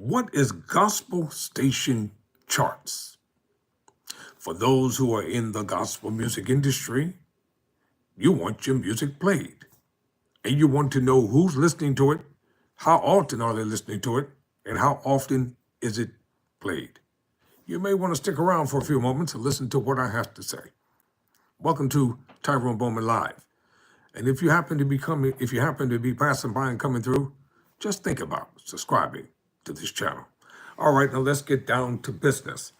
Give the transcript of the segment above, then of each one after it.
What is gospel station charts? For those who are in the gospel music industry, you want your music played. And you want to know who's listening to it, how often are they listening to it, and how often is it played. You may want to stick around for a few moments and listen to what I have to say. Welcome to Tyrone Bowman Live. And if you happen to be passing by and coming through, just think about subscribing to this channel. All right, now let's get down to business.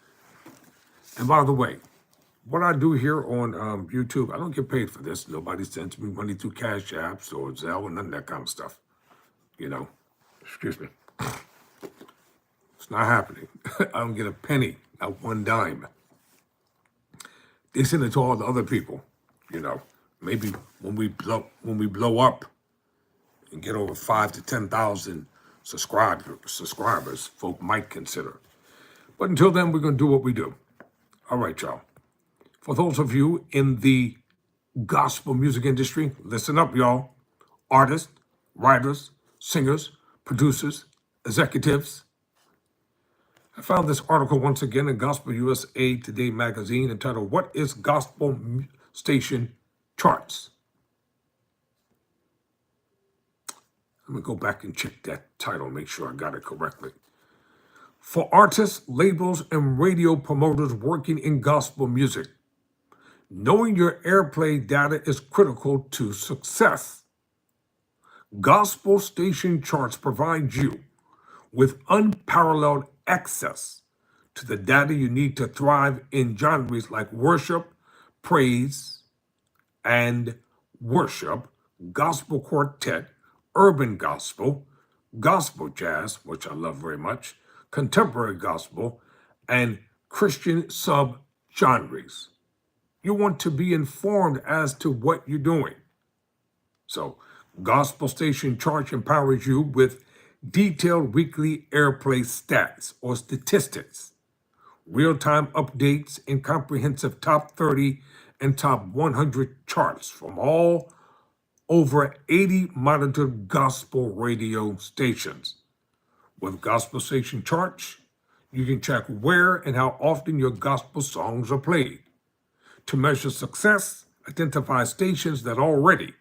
And by the way, what I do here on YouTube, I don't get paid for this. Nobody sends me money through Cash Apps or Zelle and none of that kind of stuff. Excuse me. It's not happening. I don't get a penny, not one dime. They send it to all the other people, Maybe when we blow up and get over 5,000 to 10,000 subscribers, folk might consider. But until then, we're going to do what we do. All right, y'all. For those of you in the gospel music industry, listen up, y'all. Artists, writers, singers, producers, executives. I found this article once again in Gospel USA Today magazine entitled, "What is Gospel Station Charts?" Let me go back and check that title, make sure I got it correctly. For artists, labels, and radio promoters working in gospel music, knowing your airplay data is critical to success. Gospel station charts provide you with unparalleled access to the data you need to thrive in genres like worship, praise, and worship, gospel quartet, urban gospel, gospel jazz, which I love very much, contemporary gospel, and Christian sub-genres. You want to be informed as to what you're doing. So, Gospel Station Charts empowers you with detailed weekly airplay stats or statistics, real-time updates, and comprehensive top 30 and top 100 charts from all over 80 monitored gospel radio stations. With Gospel Station Charts, you can check where and how often your gospel songs are played. To measure success, identify stations that already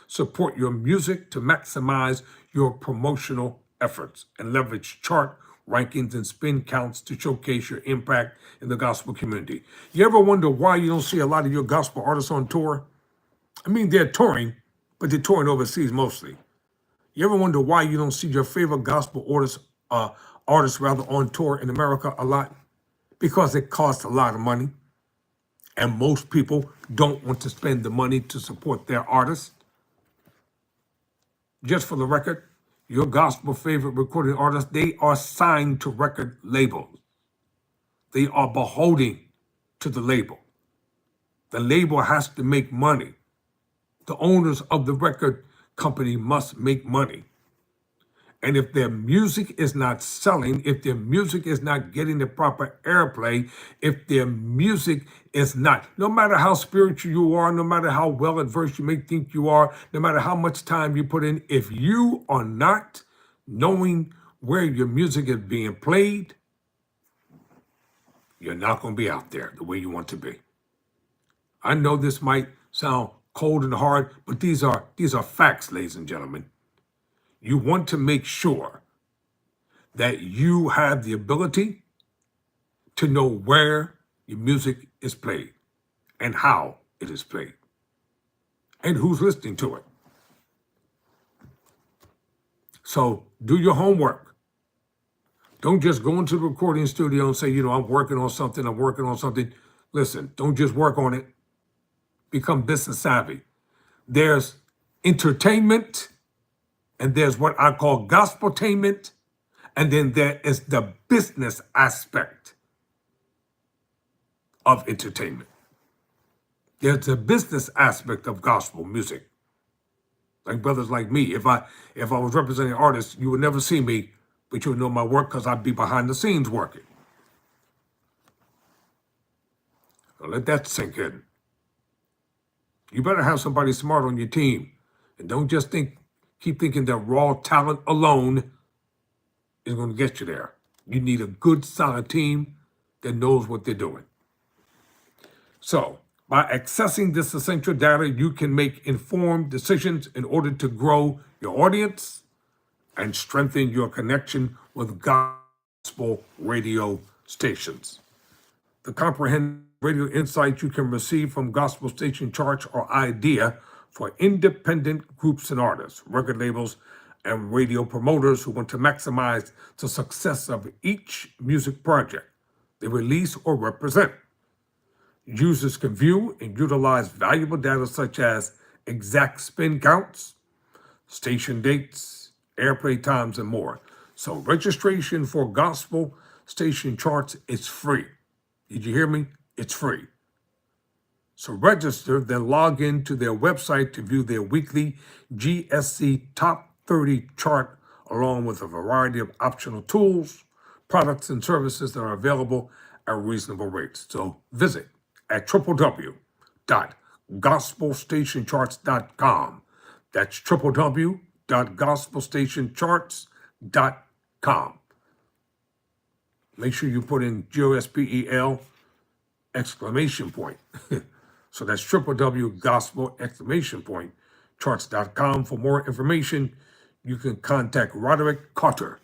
support your music to maximize your promotional efforts, and leverage chart rankings and spin counts to showcase your impact in the gospel community. You ever wonder why you don't see a lot of your gospel artists on tour? I mean, they're touring, but they're touring overseas mostly. You ever wonder why you don't see your favorite gospel artists on tour in America a lot? Because it costs a lot of money, and most people don't want to spend the money to support their artists. Just for the record, your gospel favorite recording artists, they are signed to record labels. They are beholden to the label. The label has to make money. The owners of the record company must make money. And if their music is not selling, if their music is not getting the proper airplay, if their music is not, no matter how spiritual you are, no matter how well adversed you may think you are, no matter how much time you put in, if you are not knowing where your music is being played, you're not going to be out there the way you want to be. I know this might sound cold and hard, but these are facts, ladies and gentlemen. You want to make sure that you have the ability to know where your music is played and how it is played and who's listening to it. So do your homework. Don't just go into the recording studio and say, I'm working on something. Listen, don't just work on it. Become business savvy. There's entertainment, and there's what I call gospeltainment, and then there is the business aspect of entertainment. There's a business aspect of gospel music. Like brothers like me, if I was representing artists, you would never see me, but you would know my work because I'd be behind the scenes working. So let that sink in. You better have somebody smart on your team, and don't just keep thinking that raw talent alone is going to get you there. You need a good, solid team that knows what they're doing. So, by accessing this essential data, you can make informed decisions in order to grow your audience and strengthen your connection with gospel radio stations. The comprehensive radio insights you can receive from gospel station charts are ideal for independent groups and artists, record labels, and radio promoters who want to maximize the success of each music project they release or represent. Users can view and utilize valuable data such as exact spin counts, station dates, airplay times, and more. So registration for gospel station charts is free. Did you hear me? It's free. So register, then log in to their website to view their weekly GSC Top 30 chart, along with a variety of optional tools, products, and services that are available at reasonable rates. So visit at www.gospelstationcharts.com. That's www.gospelstationcharts.com. Make sure you put in GOSPEL exclamation point. So that's www.gospel exclamation point charts.com. For more information, you can contact Roderick Carter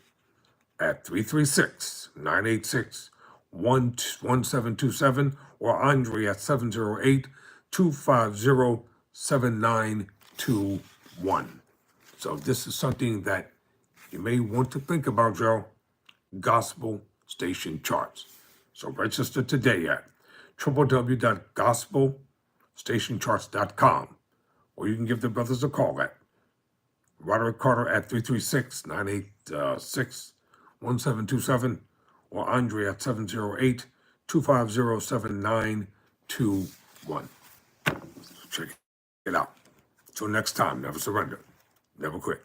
at 336-986-1727 or Andre at 708-250-7921. So this is something that you may want to think about, Joe. Gospel station charts. So register today at www.gospelstationcharts.com, or you can give the brothers a call at Roderick Carter at 336-986-1727 or Andre at 708-250-7921. Check it out. Till next time, never surrender, never quit.